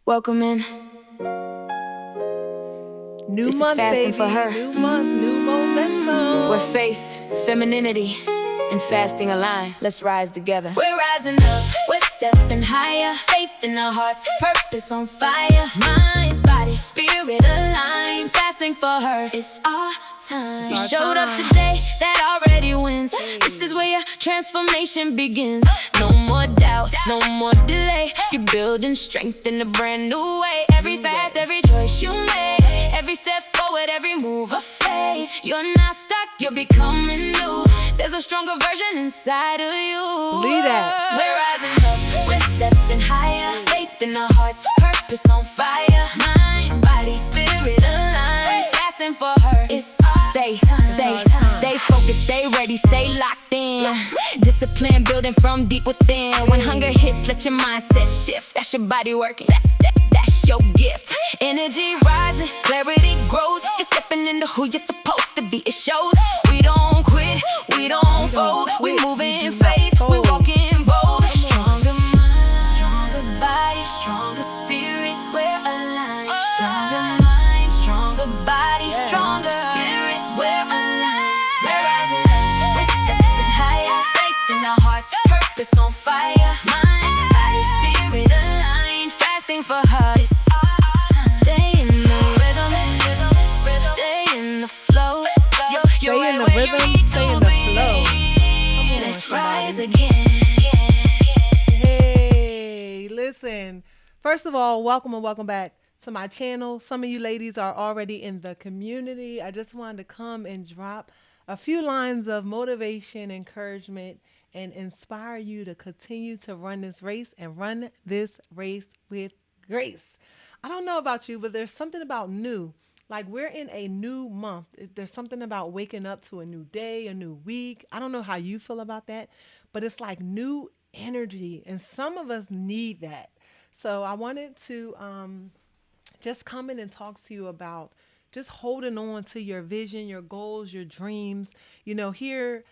Welcome in. New This is month, fasting baby. for her. New month, new momentum. Where faith, femininity, and fasting align. Let's rise together. We're rising up, we're stepping higher. Faith in our hearts, purpose on fire. Mind, body, spirit align. Fasting for her, it's our time. You showed up today, that already wins. This is where your transformation begins. No more doubt, no more delay. You're building strength in a brand new way. Every fast, every choice you make, every step forward, every move of faith. You're not stuck, you're becoming new. There's a stronger version inside of you. Believe that. We're rising up, we're stepping higher. Faith in our hearts, purpose on fire. Mind, body, spirit align. Fasting for her, it's stay focused, stay ready, stay locked in. Discipline building from deep within. When hunger hits, let your mindset shift. That's your body working, that's your gift. Energy rising, clarity grows. You're stepping into who you're supposed to be. It shows. We don't quit, we don't fold. We move in faith, we walk in bold. Stronger mind, stronger body, stronger spirit, we're aligned. Stronger mind, stronger body, stronger spirit, we're aligned. We're rising up, we're stepping higher. Faith in our hearts, purpose on fire. Mind, body, spirit aligned. Fasting for her, it's stay in the rhythm, stay in the flow. You're Stay in right the where you rhythm, need stay to in the be. flow. Come on, Let's somebody. rise again. Hey, listen. First of all, welcome and welcome back to my channel. Some of you ladies are already in the community. I just wanted to come and drop a few lines of motivation, encouragement, and inspire you to continue to run this race and run this race with grace. I don't know about you, but there's something about new. Like we're in a new month. There's something about waking up to a new day, a new week. I don't know how you feel about that, but it's like new energy, and some of us need that. So I wanted to just come in and talk to you about just holding on to your vision, your goals, your dreams. Here,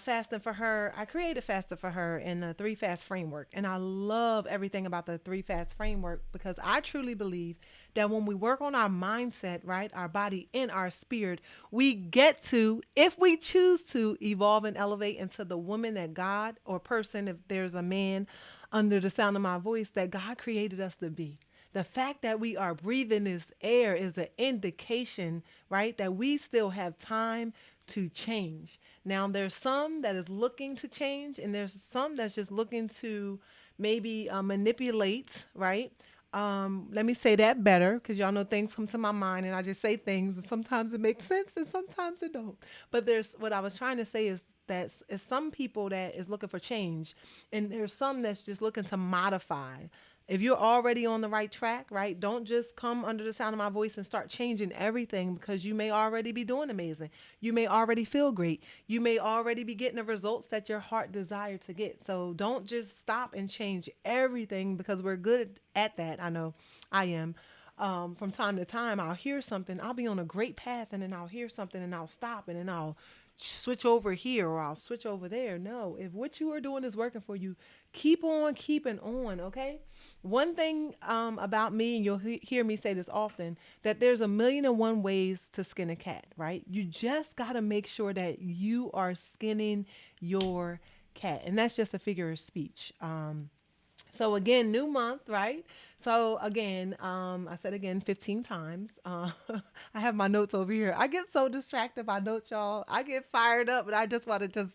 Fasting for Her, I created Fasting for Her in the three fast framework. And I love everything about the three fast framework because I truly believe that when we work on our mindset, right, our body and our spirit, we get to, if we choose to, evolve and elevate into the woman that God, or person, if there's a man under the sound of my voice, that God created us to be. The fact that we are breathing this air is an indication, right, that we still have time to change. Now, there's some that is looking to change, and there's some that's just looking to maybe manipulate, right? Let me say that better because y'all know things come to my mind and I just say things and sometimes it makes sense and sometimes it don't. But there's what I was trying to say is that is some people that is looking for change and there's some that's just looking to modify. If you're already on the right track, right, don't just come under the sound of my voice and start changing everything because you may already be doing amazing. You may already feel great. You may already be getting the results that your heart desired to get. So don't just stop and change everything because we're good at that. I know I am. From time to time, I'll hear something. I'll be on a great path and then I'll hear something and I'll stop and then I'll switch over here or I'll switch over there. No, if what you are doing is working for you, keep on keeping on, okay? One thing about me, and you'll hear me say this often, that there's a million and one ways to skin a cat, right? You just got to make sure that you are skinning your cat. And that's just a figure of speech. So again, new month, right? So again, I said again 15 times. I have my notes over here. I get so distracted by notes, y'all. I get fired up, but I just want to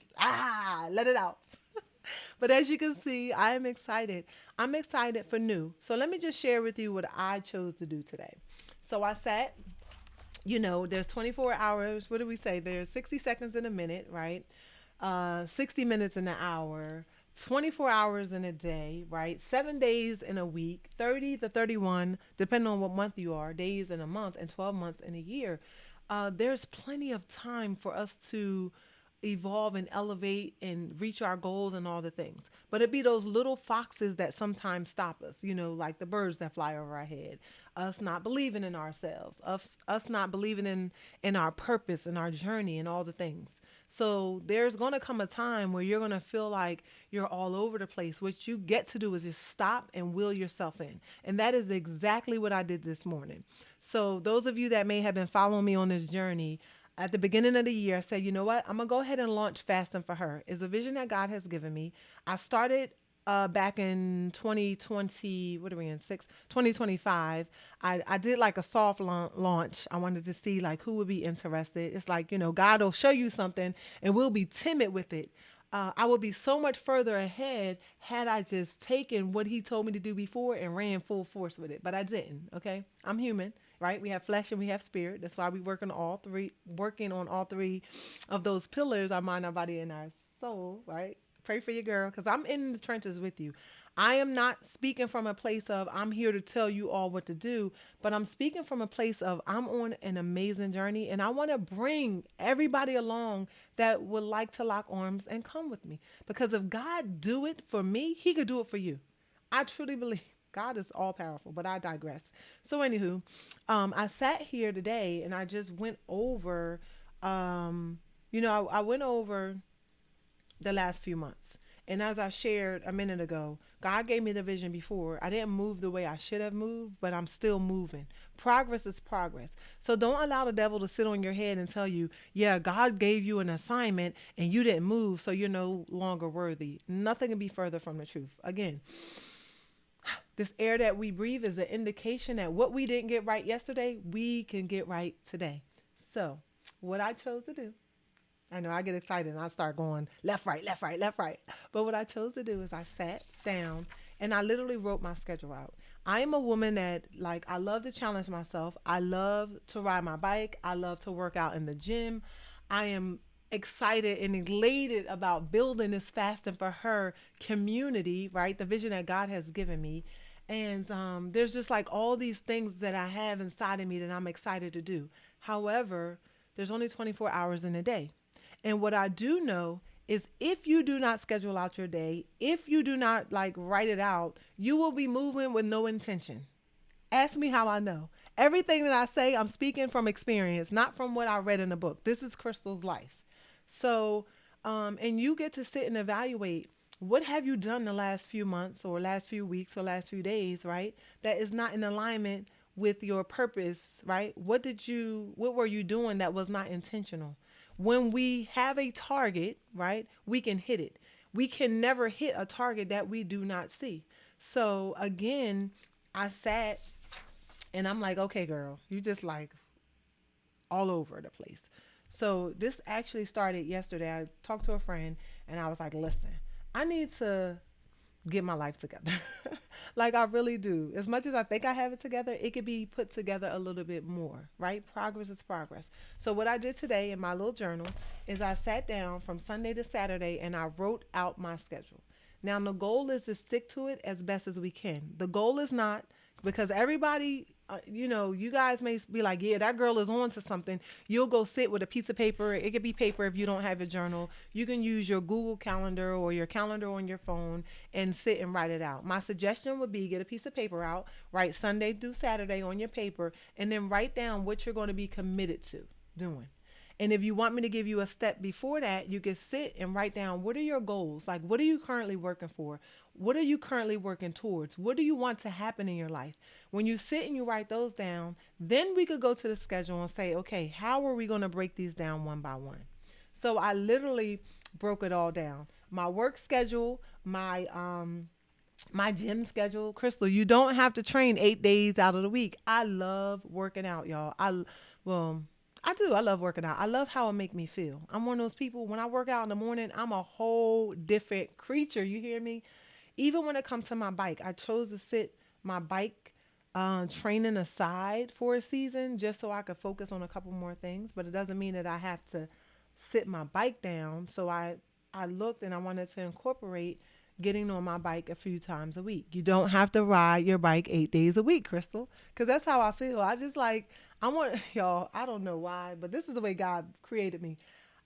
let it out. But as you can see, I am excited. I'm excited for new. So let me just share with you what I chose to do today. So I sat, there's 24 hours. What do we say? There's 60 seconds in a minute, right? 60 minutes in an hour, 24 hours in a day, right? 7 days in a week, 30 to 31, depending on what month you are, days in a month, and 12 months in a year. There's plenty of time for us to evolve and elevate and reach our goals and all the things. But it be those little foxes that sometimes stop us, like the birds that fly over our head, us not believing in ourselves, us not believing in our purpose and our journey and all the things. So there's going to come a time where you're going to feel like you're all over the place. What you get to do is just stop and will yourself in. And that is exactly what I did this morning. So those of you that may have been following me on this journey, at the beginning of the year, I said, you know what? I'm going to go ahead and launch Fasting for Her. It's a vision that God has given me. I started back in 2020, what are we in, 2025. I did like a soft launch. I wanted to see like who would be interested. It's like, God will show you something and we'll be timid with it. I would be so much further ahead had I just taken what he told me to do before and ran full force with it. But I didn't. Okay, I'm human, right? We have flesh and we have spirit. That's why we working on all three of those pillars: our mind, our body, and our soul. Right? Pray for your girl, because I'm in the trenches with you. I am not speaking from a place of I'm here to tell you all what to do, but I'm speaking from a place of I'm on an amazing journey and I want to bring everybody along that would like to lock arms and come with me. Because if God do it for me, he could do it for you. I truly believe God is all powerful, but I digress. So anywho, I sat here today and I just went over, I went over the last few months. And as I shared a minute ago, God gave me the vision before. I didn't move the way I should have moved, but I'm still moving. Progress is progress. So don't allow the devil to sit on your head and tell you, yeah, God gave you an assignment and you didn't move, so you're no longer worthy. Nothing can be further from the truth. Again, this air that we breathe is an indication that what we didn't get right yesterday, we can get right today. So what I chose to do, I know I get excited and I start going left, right, left, right, left, right. But what I chose to do is I sat down and I literally wrote my schedule out. I am a woman that, like, I love to challenge myself. I love to ride my bike. I love to work out in the gym. I am excited and elated about building this Fasting for Her community, right? The vision that God has given me. And there's just like all these things that I have inside of me that I'm excited to do. However, there's only 24 hours in a day. And what I do know is if you do not schedule out your day, if you do not like write it out, you will be moving with no intention. Ask me how I know. Everything that I say, I'm speaking from experience, not from what I read in a book. This is Crystal's life. So, and you get to sit and evaluate what have you done the last few months or last few weeks or last few days, right? That is not in alignment with your purpose, right? What were you doing that was not intentional? When we have a target, right, we can hit it. We can never hit a target that we do not see. So again, I sat and I'm like, okay, girl, you just like all over the place. So this actually started yesterday. I talked to a friend and I was like, listen, I need to get my life together. Like I really do. As much as I think I have it together, it could be put together a little bit more, right? Progress is progress. So what I did today in my little journal is I sat down from Sunday to Saturday and I wrote out my schedule. Now the goal is to stick to it as best as we can. The goal is not because everybody, you guys may be like, yeah, that girl is on to something. You'll go sit with a piece of paper. It could be paper if you don't have a journal. You can use your Google Calendar or your calendar on your phone and sit and write it out. My suggestion would be get a piece of paper out, write Sunday through Saturday on your paper, and then write down what you're going to be committed to doing. And if you want me to give you a step before that, you can sit and write down what are your goals? Like, what are you currently working for? What are you currently working towards? What do you want to happen in your life? When you sit and you write those down, then we could go to the schedule and say, okay, how are we going to break these down one by one? So I literally broke it all down. My work schedule, my gym schedule. Crystal, you don't have to train 8 days out of the week. I love working out, y'all. Well, I do. I love working out. I love how it make me feel. I'm one of those people, when I work out in the morning, I'm a whole different creature. You hear me? Even when it comes to my bike, I chose to sit my bike training aside for a season just so I could focus on a couple more things. But it doesn't mean that I have to sit my bike down. So I looked and I wanted to incorporate getting on my bike a few times a week. You don't have to ride your bike 8 days a week, Crystal, because that's how I feel. I want y'all, I don't know why, but this is the way God created me.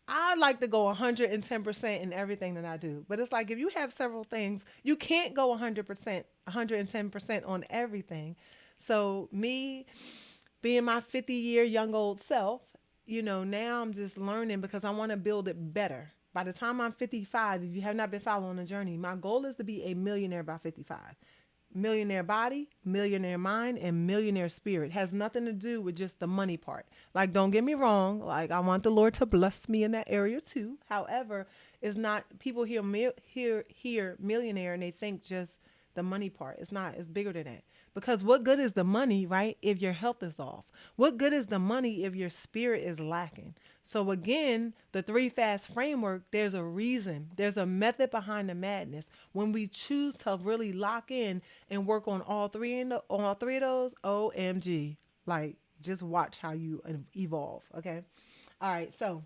I like to go 110% in everything that I do. But it's like if you have several things, you can't go 100%, 110% on everything. So me being my 50-year young old self, now I'm just learning because I want to build it better. By the time I'm 55, if you have not been following the journey, my goal is to be a millionaire by 55. Millionaire body, millionaire mind, and millionaire spirit has nothing to do with just the money part. Like, don't get me wrong. Like, I want the Lord to bless me in that area too. However, it's not people hear millionaire and they think just the money part. It's not. It's bigger than that. Because what good is the money, right, if your health is off? What good is the money if your spirit is lacking? So again, the three fast framework, there's a reason. There's a method behind the madness. When we choose to really lock in and work on all three of those, OMG. Like, just watch how you evolve, okay? All right, so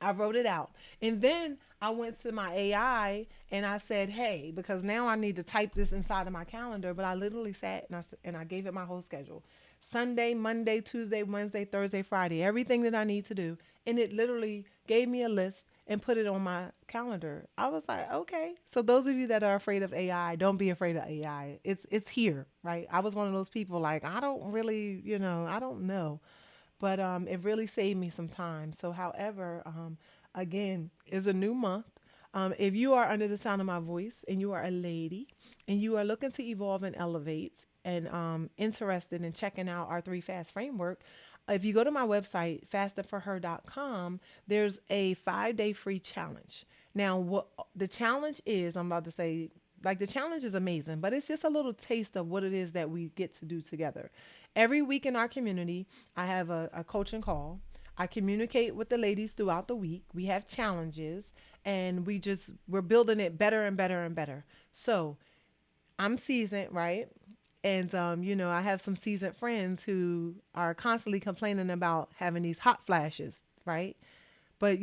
I wrote it out. And then I went to my AI and I said, hey, because now I need to type this inside of my calendar, but I literally sat and I gave it my whole schedule. Sunday, Monday, Tuesday, Wednesday, Thursday, Friday, everything that I need to do. And it literally gave me a list and put it on my calendar. I was like, okay. So those of you that are afraid of AI, don't be afraid of AI. It's here, right? I was one of those people like, I don't really, I don't know, but it really saved me some time. So, however, again, is a new month. If you are under the sound of my voice and you are a lady and you are looking to evolve and elevate and interested in checking out our three fast framework, if you go to my website, fastingforher.com, there's a 5-day free challenge. Now, what the challenge is, I'm about to say, like the challenge is amazing, but it's just a little taste of what it is that we get to do together. Every week in our community, I have a coaching call. I communicate with the ladies throughout the week. We have challenges and we're building it better and better and better. So I'm seasoned, right? And I have some seasoned friends who are constantly complaining about having these hot flashes, right? But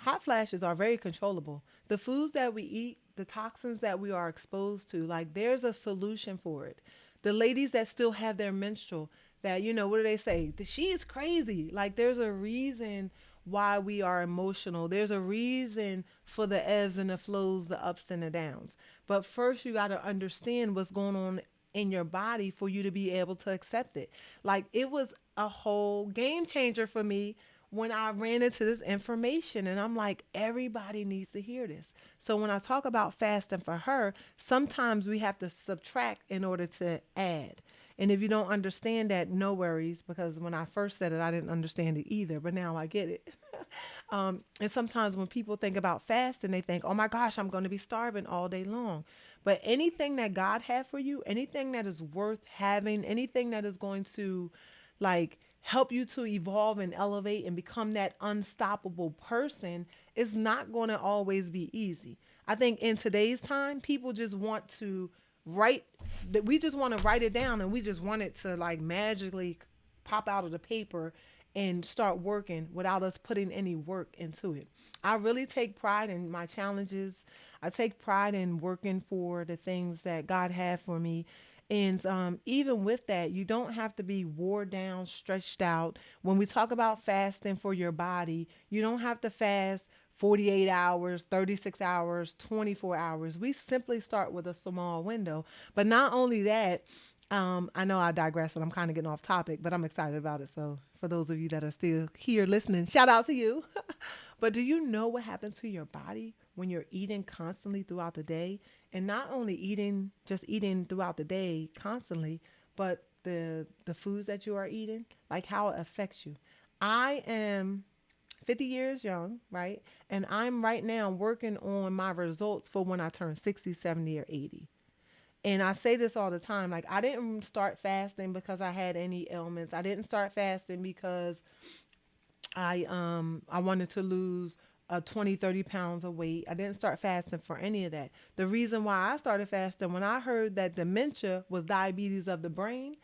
hot flashes are very controllable. The foods that we eat, the toxins that we are exposed to, like there's a solution for it. The ladies that still have their menstrual, that what do they say? She's crazy. Like there's a reason why we are emotional. There's a reason for the ebbs and the flows, the ups and the downs. But first you got to understand what's going on in your body for you to be able to accept it. Like it was a whole game changer for me when I ran into this information and I'm like, everybody needs to hear this. So when I talk about fasting for her, sometimes we have to subtract in order to add. And if you don't understand that, no worries, because when I first said it, I didn't understand it either, but now I get it. And sometimes when people think about fasting, they think, oh my gosh, I'm going to be starving all day long. But anything that God had for you, anything that is worth having, anything that is going to like help you to evolve and elevate and become that unstoppable person is not going to always be easy. I think in today's time, people just want to write that we just want to write it down and we just want it to like magically pop out of the paper and start working without us putting any work into it. I really take pride in my challenges. I take pride in working for the things that God had for me. And even with that, you don't have to be wore down, stretched out. When we talk about fasting for your body, you don't have to fast 48 hours, 36 hours, 24 hours. We simply start with a small window. But not only that, I know I digress and I'm kind of getting off topic, but I'm excited about it. So for those of you that are still here listening, shout out to you. But do you know what happens to your body when you're eating constantly throughout the day? And not only just eating throughout the day constantly, but the foods that you are eating, like how it affects you. I am 50 years young, right? And I'm right now working on my results for when I turn 60, 70, or 80. And I say this all the time. Like, I didn't start fasting because I had any ailments. I didn't start fasting because I wanted to lose 20, 30 pounds of weight. I didn't start fasting for any of that. The reason why I started fasting, when I heard that dementia was diabetes of the brain,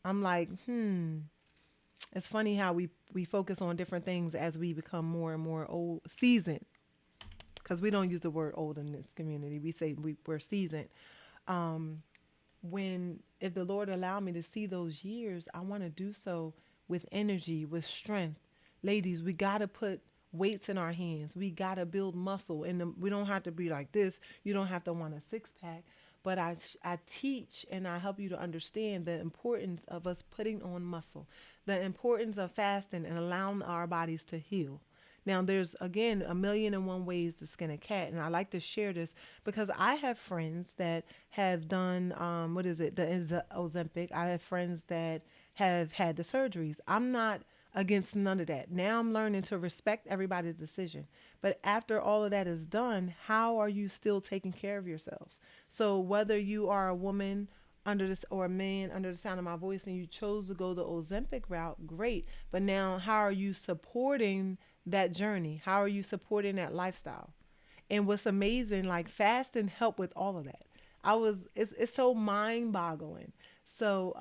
I'm like, it's funny how we focus on different things as we become more and more old, seasoned, because we don't use the word old in this community. We say we're seasoned. Um, when if the Lord allow me to see those years, I want to do so with energy, with strength. Ladies, we got to put weights in our hands. We got to build muscle, and we don't have to be like this. You don't have to want a six pack, but I teach and I help you to understand the importance of us putting on muscle, the importance of fasting and allowing our bodies to heal. Now, there's again a million and one ways to skin a cat, and I like to share this because I have friends that have done what is it, the Ozempic. I have friends that have had the surgeries. I'm not against none of that. Now I'm learning to respect everybody's decision. But after all of that is done, how are you still taking care of yourselves? So whether you are a woman under this or a man under the sound of my voice and you chose to go the Ozempic route, great. But now how are you supporting that journey? How are you supporting that lifestyle? And what's amazing, like fasting helped with all of that. It's so mind boggling. So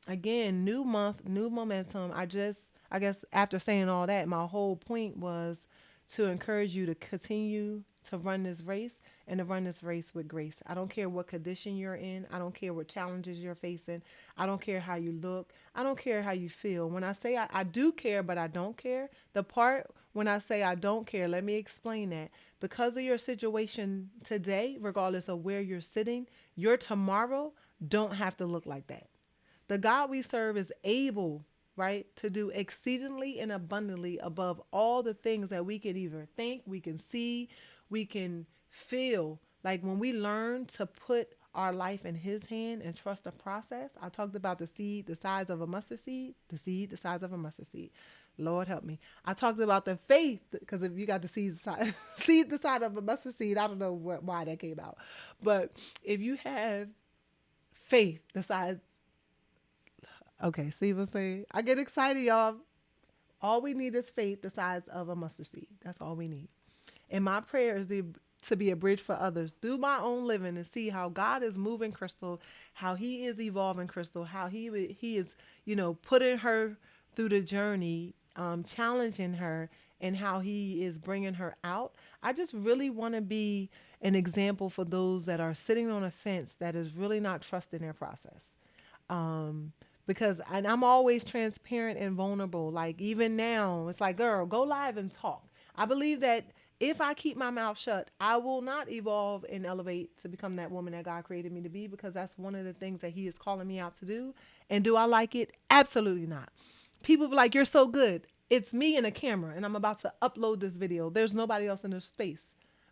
again, new month, new momentum. I guess after saying all that, my whole point was to encourage you to continue to run this race and to run this race with grace. I don't care what condition you're in. I don't care what challenges you're facing. I don't care how you look. I don't care how you feel. When I say I do care, but I don't care, the part when I say I don't care, let me explain that. Because of your situation today, regardless of where you're sitting, your tomorrow don't have to look like that. The God we serve is able, right, to do exceedingly and abundantly above all the things that we can either think, we can see, we can feel. Like when we learn to put our life in His hand and trust the process. I talked about the seed, the size of a mustard seed, the seed, the size of a mustard seed. Lord help me. I talked about the faith because if you got the seed size, seed the size of a mustard seed, I don't know why that came out, but if you have faith the size. Okay, see what I'm saying? I get excited, y'all. All we need is faith the size of a mustard seed. That's all we need. And my prayer is to be a bridge for others through my own living and see how God is moving Crystal, how He is evolving Crystal, how He is, putting her through the journey, challenging her, and how He is bringing her out. I just really want to be an example for those that are sitting on a fence that is really not trusting their process. Um, because and I'm always transparent and vulnerable. Like even now, it's like, girl, go live and talk. I believe that if I keep my mouth shut, I will not evolve and elevate to become that woman that God created me to be because that's one of the things that He is calling me out to do. And do I like it? Absolutely not. People be like, you're so good. It's me and a camera, and I'm about to upload this video. There's nobody else in this space,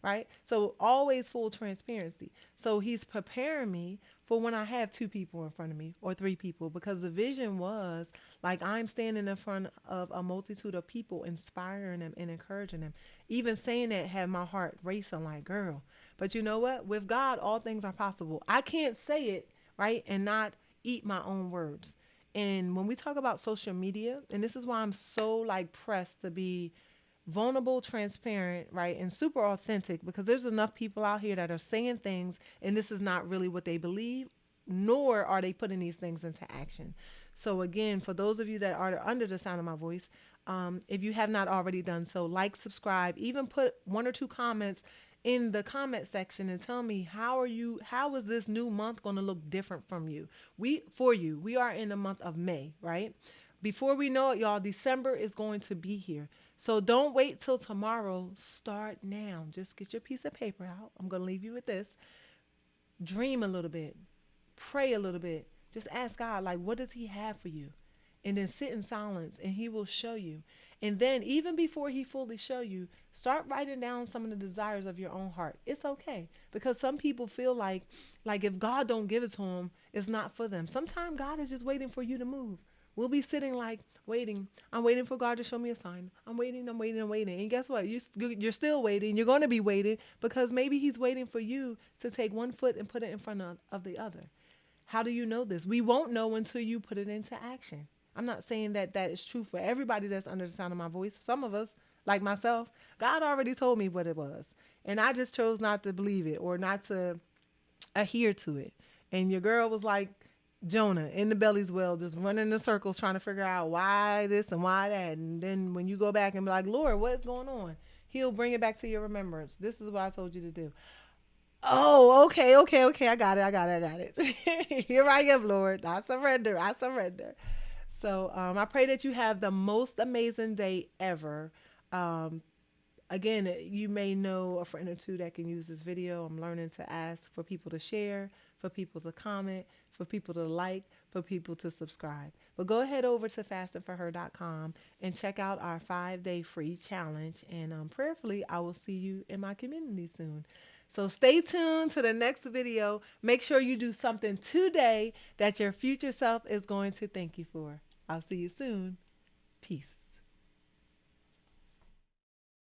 right? So always full transparency. So He's preparing me for when I have two people in front of me or three people because the vision was like I'm standing in front of a multitude of people, inspiring them and encouraging them. Even saying that had my heart racing like, girl. But you know what? With God, all things are possible. I can't say it, right, and not eat my own words. And when we talk about social media, and this is why I'm so like pressed to be vulnerable, transparent, right, and super authentic because there's enough people out here that are saying things and this is not really what they believe, nor are they putting these things into action. So again, for those of you that are under the sound of my voice, if you have not already done so, like, subscribe, even put one or two comments in the comment section and tell me how is this new month going to look different from you. We are in the month of May, right? Before we know it, y'all, December is going to be here. So don't wait till tomorrow. Start now. Just get your piece of paper out. I'm going to leave you with this. Dream a little bit. Pray a little bit. Just ask God, like, what does He have for you? And then sit in silence and He will show you. And then even before He fully show you, start writing down some of the desires of your own heart. It's okay. Because some people feel like if God don't give it to them, it's not for them. Sometimes God is just waiting for you to move. We'll be sitting like waiting. I'm waiting for God to show me a sign. I'm waiting. And guess what? You're still waiting. You're going to be waiting because maybe He's waiting for you to take one foot and put it in front of the other. How do you know this? We won't know until you put it into action. I'm not saying that is true for everybody that's under the sound of my voice. Some of us, like myself, God already told me what it was. And I just chose not to believe it or not to adhere to it. And your girl was like Jonah in the belly's well, just running in circles trying to figure out why this and why that. And then when you go back and be like, Lord, what's going on? He'll bring it back to your remembrance. This is what I told you to do. Oh, okay. I got it. Here I am, Lord. I surrender. So I pray that you have the most amazing day ever. Um, Again, you may know a friend or two that can use this video. I'm learning to ask for people to share for people to comment, for people to like, for people to subscribe. But go ahead over to fastingforher.com and check out our 5-day free challenge. And prayerfully, I will see you in my community soon. So stay tuned to the next video. Make sure you do something today that your future self is going to thank you for. I'll see you soon. Peace.